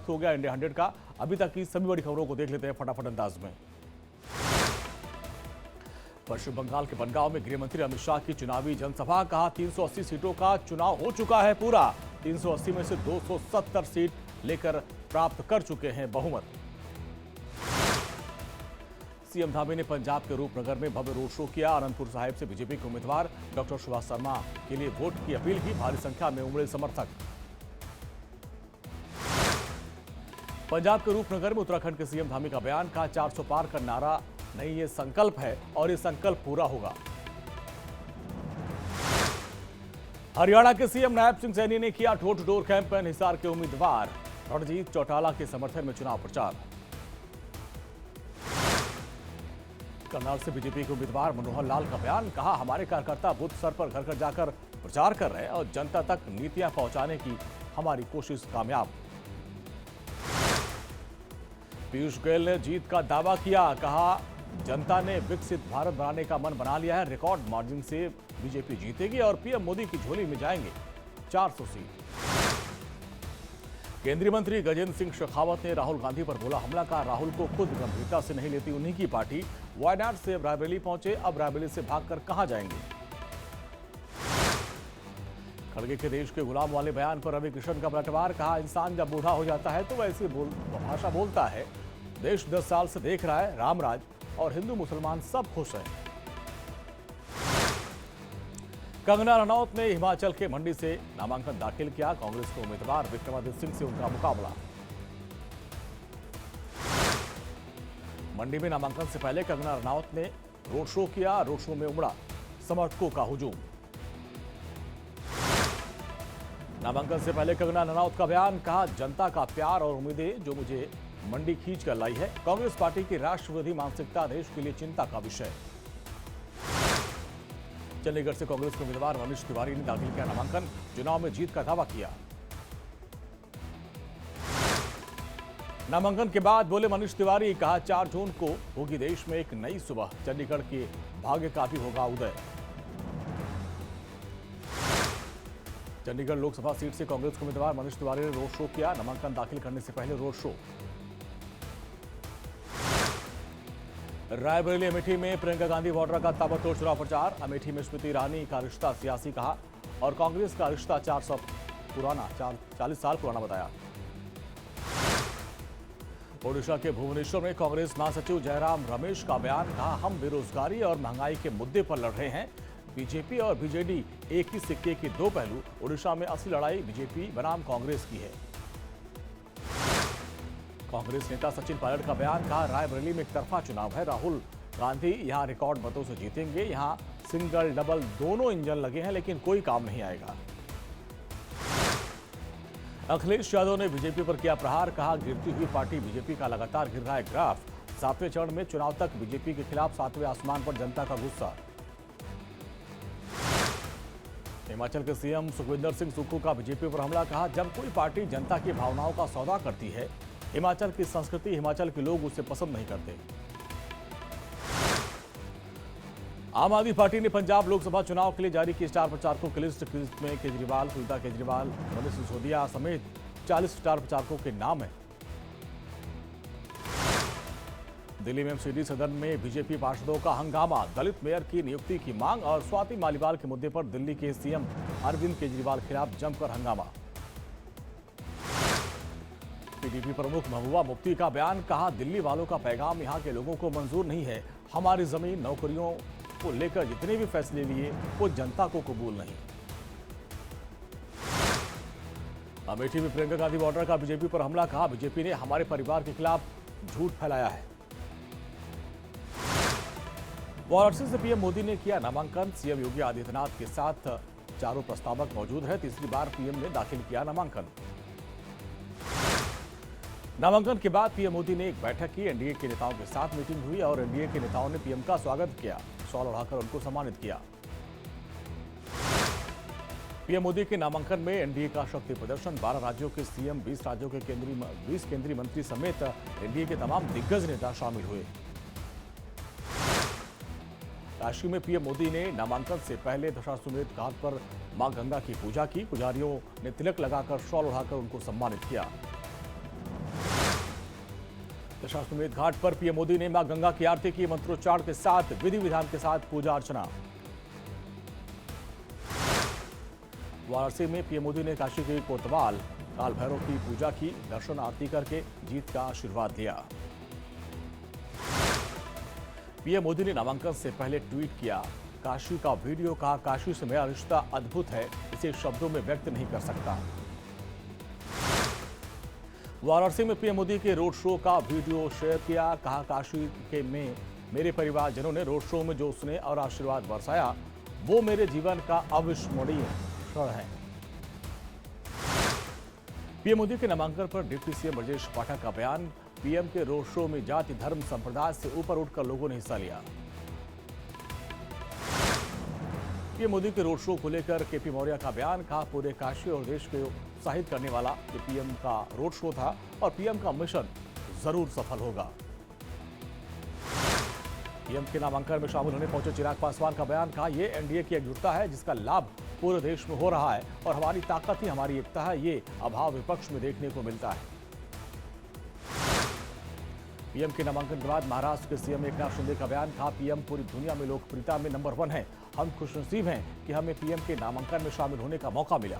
वक्त हो गया इंडिया 100 का। अभी तक की सभी बड़ी खबरों को देख लेते हैं फटाफट अंदाज में। पश्चिम बंगाल के बनगांव में गृह मंत्री अमित शाह की चुनावी जनसभा। कहा 380 सीटों का चुनाव हो चुका है पूरा। 380 में से 270 सीट लेकर प्राप्त कर चुके हैं बहुमत। सीएम धामी ने पंजाब के रूपनगर में भव्य रोड शो किया। आनंदपुर साहिब से बीजेपी के उम्मीदवार डॉक्टर सुभाष शर्मा के लिए वोट की अपील की। भारी संख्या में उमड़े समर्थक। पंजाब के रूपनगर में उत्तराखंड के सीएम धामी का बयान। कहा 400 पार का नारा नहीं, ये संकल्प है और ये संकल्प पूरा होगा। हरियाणा के सीएम नायब सिंह सैनी ने किया door to door campaign. Hisar के उम्मीदवार रणजीत चौटाला के समर्थन में चुनाव प्रचार। करनाल से बीजेपी के उम्मीदवार मनोहर लाल का बयान। कहा हमारे कार्यकर्ता बूथ स्तर पर घर घर जाकर प्रचार कर रहे हैं और जनता तक नीतियां पहुंचाने की हमारी कोशिश कामयाब। पीयूष गोयल ने जीत का दावा किया। कहा जनता ने विकसित भारत बनाने का मन बना लिया है। रिकॉर्ड मार्जिन से बीजेपी जीतेगी और पीएम मोदी की झोली में जाएंगे 400 सीट। केंद्रीय मंत्री गजेंद्र सिंह शेखावत ने राहुल गांधी पर बोला हमला। का राहुल को खुद गंभीरता से नहीं लेती उन्हीं की पार्टी। वायनाड से रायबरेली पहुंचे, अब रायबरेली से भागकर कहां जाएंगे। खड़गे के देश के गुलाम वाले बयान पर रवि किशन का पलटवार। कहा इंसान जब बूढ़ा हो जाता है तो वैसी भाषा बोलता है। देश 10 साल से देख रहा है रामराज और हिंदू मुसलमान सब खुश हैं। कंगना रनौत ने हिमाचल के मंडी से नामांकन दाखिल किया। कांग्रेस के उम्मीदवार विक्रमादित्य सिंह से उनका मुकाबला। मंडी में नामांकन से पहले कंगना रनौत ने रोड शो किया। रोड शो में उमड़ा समर्थकों का हुजूम। नामांकन से पहले कंगना रनौत का बयान। कहा जनता का प्यार और उम्मीदें जो मुझे मंडी खींच कर लाई है। कांग्रेस पार्टी की राष्ट्रवादी मानसिकता देश के लिए चिंता का विषय। चंडीगढ़ से कांग्रेस के उम्मीदवार मनीष तिवारी ने दाखिल किया नामांकन। चुनाव में जीत का दावा किया। नामांकन के बाद बोले मनीष तिवारी। कहा 4 जून को होगी देश में एक नई सुबह। चंडीगढ़ के भाग्य का भी होगा उदय। चंडीगढ़ लोकसभा सीट से कांग्रेस के उम्मीदवार मनीष तिवारी ने रोड शो किया। नामांकन दाखिल करने से पहले रोड शो। रायबरेली अमेठी में प्रियंका गांधी वाड्रा का ताबड़तोड़ चुनाव प्रचार। अमेठी में स्मृति ईरानी का रिश्ता सियासी कहा और कांग्रेस का रिश्ता 40 साल पुराना बताया। ओडिशा के भुवनेश्वर में कांग्रेस महासचिव जयराम रमेश का बयान। कहा हम बेरोजगारी और महंगाई के मुद्दे पर लड़ रहे हैं। बीजेपी और बीजेडी एक ही सिक्के के दो पहलू। ओडिशा में असली लड़ाई बीजेपी बनाम कांग्रेस की है। कांग्रेस नेता सचिन पायलट का बयान। कहा रायबरेली में एक तरफा चुनाव है। राहुल गांधी यहां रिकॉर्ड मतों से जीतेंगे। यहां सिंगल डबल दोनों इंजन लगे हैं लेकिन कोई काम नहीं आएगा। अखिलेश यादव ने बीजेपी पर किया प्रहार। कहा गिरती हुई पार्टी बीजेपी का लगातार गिर रहा है ग्राफ। 7वें चरण में चुनाव तक बीजेपी के खिलाफ 7वें आसमान पर जनता का गुस्सा। हिमाचल के सीएम सुखविंदर सिंह सुक्खू का बीजेपी पर हमला। कहा जब कोई पार्टी जनता की भावनाओं का सौदा करती है, हिमाचल की संस्कृति, हिमाचल के लोग उसे पसंद नहीं करते। आम आदमी पार्टी ने पंजाब लोकसभा चुनाव के लिए जारी की स्टार प्रचारकों की लिस्ट में केजरीवाल, सुनीता केजरीवाल, मनीष सिसोदिया समेत 40 स्टार प्रचारकों के नाम हैं। दिल्ली में एमसीडी सदन में बीजेपी पार्षदों का हंगामा। दलित मेयर की नियुक्ति की मांग और स्वाति मालीवाल के मुद्दे पर दिल्ली के सीएम अरविंद केजरीवाल खिलाफ जमकर हंगामा। पीडीपी प्रमुख महबूबा मुफ्ती का बयान। कहा दिल्ली वालों का पैगाम यहां के लोगों को मंजूर नहीं है। हमारी जमीन नौकरियों को लेकर जितने भी फैसले लिए वो जनता को कबूल नहीं। अमेठी में प्रियंका गांधी वाड्रा का बीजेपी पर हमला। कहा बीजेपी ने हमारे परिवार के खिलाफ झूठ फैलाया है। वाराणसी से पीएम मोदी ने किया नामांकन। सीएम योगी आदित्यनाथ के साथ चारों प्रस्तावक मौजूद हैं। तीसरी बार पीएम ने दाखिल किया नामांकन। नामांकन के बाद पीएम मोदी ने एक बैठक की। एनडीए के नेताओं के साथ मीटिंग हुई और एनडीए के नेताओं ने पीएम का स्वागत किया। शॉल ओढ़ाकर उनको सम्मानित किया। पीएम मोदी के नामांकन में एनडीए का शक्ति प्रदर्शन। 12 राज्यों के सीएम, 20 राज्यों के 20 केंद्रीय मंत्री समेत एनडीए के तमाम दिग्गज नेता शामिल हुए। काशी में पीएम मोदी ने नामांकन से पहले दशाश्वमेध घाट पर मां गंगा की पूजा की। पुजारियों ने तिलक लगाकर शॉल ओढ़ाकर उनको सम्मानित किया। दशाश्वमेध घाट पर पीएम मोदी ने मां गंगा की आरती की। मंत्रोच्चार के साथ विधि विधान के साथ पूजा अर्चना। वाराणसी में पीएम मोदी ने काशी के कोतवाल काल भैरव की पूजा की। दर्शन आरती करके जीत का आशीर्वाद लिया। पीएम मोदी ने नामांकन से पहले ट्वीट किया, काशी का वीडियो कहा, काशी से मेरा रिश्ता अद्भुत है, इसे शब्दों में व्यक्त नहीं कर सकता। वाराणसी में पीएम मोदी के रोड शो का वीडियो शेयर किया। कहा, काशी के में मेरे परिवारजनों ने रोड शो में जो स्नेह और आशीर्वाद बरसाया वो मेरे जीवन का अविस्मरणीय क्षण है। पीएम मोदी के नामांकन पर डिप्टी सीएम ब्रजेश पाठक का बयान। पीएम के रोड शो में जाति धर्म संप्रदाय से ऊपर उठकर लोगों ने हिस्सा लिया। पीएम मोदी के रोड शो को लेकर केपी मौर्य का बयान। कहा, पूरे काशी और देश को उत्साहित करने वाला ये पीएम का रोड शो था और पीएम का मिशन जरूर सफल होगा। पीएम के नामांकन में शामिल होने पहुंचे चिराग पासवान का बयान। कहा, यह एनडीए की एकजुटता है जिसका लाभ पूरे देश में हो रहा है और हमारी ताकत ही हमारी एकता है, ये अभाव विपक्ष में देखने को मिलता है। पीएम के नामांकन के बाद महाराष्ट्र के सीएम एकनाथ शिंदे का बयान। कहा, पीएम पूरी दुनिया में लोकप्रियता में नंबर 1 है। हम खुशनसीब हैं कि हमें पीएम के नामांकन में शामिल होने का मौका मिला।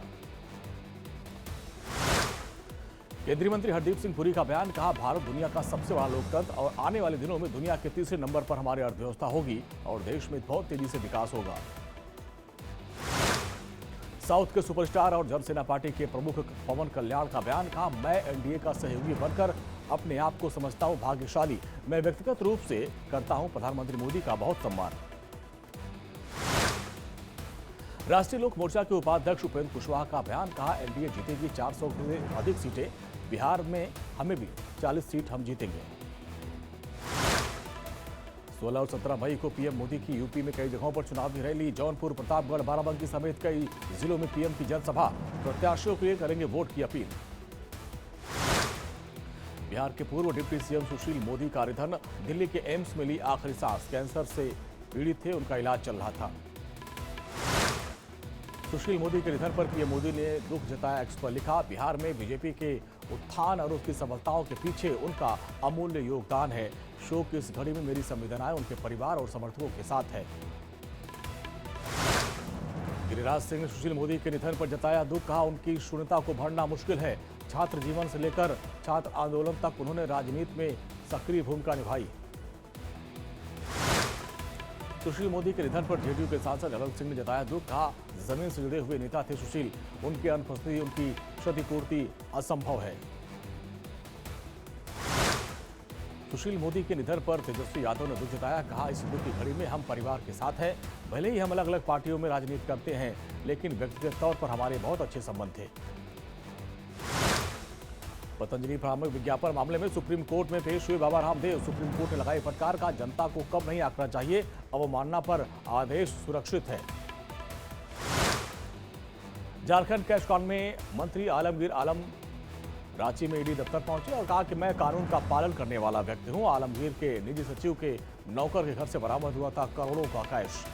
केंद्रीय मंत्री हरदीप सिंह पुरी का बयान। कहा, भारत दुनिया का सबसे बड़ा लोकतंत्र और आने वाले दिनों में दुनिया के तीसरे नंबर पर हमारी अर्थव्यवस्था होगी और देश में बहुत तेजी से विकास होगा। साउथ के सुपरस्टार और जनसेना पार्टी के प्रमुख पवन कल्याण का बयान। कहा, मैं एनडीए का सहयोगी बनकर अपने आप को समझता हूं भाग्यशाली। मैं व्यक्तिगत रूप से करता हूं प्रधानमंत्री मोदी का बहुत सम्मान। राष्ट्रीय लोक मोर्चा के उपाध्यक्ष उपेंद्र कुशवाहा का बयान। कहा, एनडीए जीतेगी 400 से अधिक सीटें। बिहार में हमें भी 40 सीट हम जीतेंगे। 16 और 17 मई को पीएम मोदी की यूपी में कई जगहों पर चुनावी रैली। जौनपुर, प्रतापगढ़, बाराबंकी समेत कई जिलों में पीएम की जनसभा। प्रत्याशियों के लिए करेंगे वोट की अपील। बिहार के पूर्व डिप्टी सीएम सुशील मोदी का निधन। दिल्ली के एम्स में ली आखिरी सांस। कैंसर से पीड़ित थे, उनका इलाज चल रहा था। सुशील मोदी के निधन पर पीएम मोदी ने दुख जताया। एक्स पर लिखा, बिहार में बीजेपी के उत्थान और उसकी सफलताओं के पीछे उनका अमूल्य योगदान है। शोक की इस घड़ी में मेरी संवेदनाएं उनके परिवार और समर्थकों के साथ है। गिरिराज सिंह ने सुशील मोदी के निधन पर जताया दुख। कहा, उनकी शून्यता को भरना मुश्किल है। छात्र जीवन से लेकर छात्र आंदोलन तक उन्होंने राजनीति में सक्रिय भूमिका निभाई। सुशील मोदी के निधन पर जेडीयू के सांसद अनंत सिंह ने जताया दुख। कहा, जमीन से जुड़े हुए नेता थे सुशील। उनकी अनुपस्थिति, उनकी क्षतिपूर्ति असंभव है। सुशील मोदी के निधन पर तेजस्वी यादव ने दुख जताया। कहा, इस दुख की घड़ी में हम परिवार के साथ हैं। भले ही हम अलग अलग पार्टियों में राजनीति करते हैं, लेकिन व्यक्तिगत तौर पर हमारे बहुत अच्छे संबंध थे। पतंजलि भ्रामक विज्ञापन मामले में सुप्रीम कोर्ट में पेश हुए बाबा रामदेव। सुप्रीम कोर्ट ने लगाई फटकार। का जनता को कम नहीं आंकना चाहिए, अवमानना पर आदेश सुरक्षित है। झारखंड कैश कॉन में मंत्री आलमगीर आलम रांची में ईडी दफ्तर पहुंचे और कहा कि मैं कानून का पालन करने वाला व्यक्ति हूं। आलमगीर के निजी सचिव के नौकर के घर से बरामद हुआ था करोड़ों का कैश।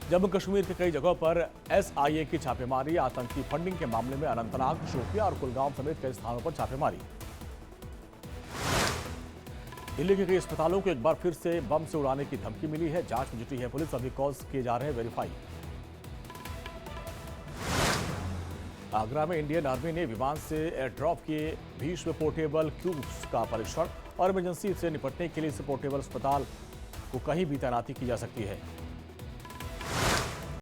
जम्मू कश्मीर के कई जगहों पर एसआईए की छापेमारी। आतंकी फंडिंग के मामले में अनंतनाग, शोपियां और कुलगाम समेत कई स्थानों पर छापेमारी। दिल्ली के कई अस्पतालों को एक बार फिर से बम से उड़ाने की धमकी मिली है। जांच में जुटी है पुलिस। अभी कॉल्स किए जा रहे हैं वेरीफाई। आगरा में इंडियन आर्मी ने विमान से एयर ड्रॉप किए भीष्म पोर्टेबल क्यूब्स का परीक्षण और इमरजेंसी से निपटने के लिए इस पोर्टेबल अस्पताल को कहीं भी तैनाती की जा सकती है।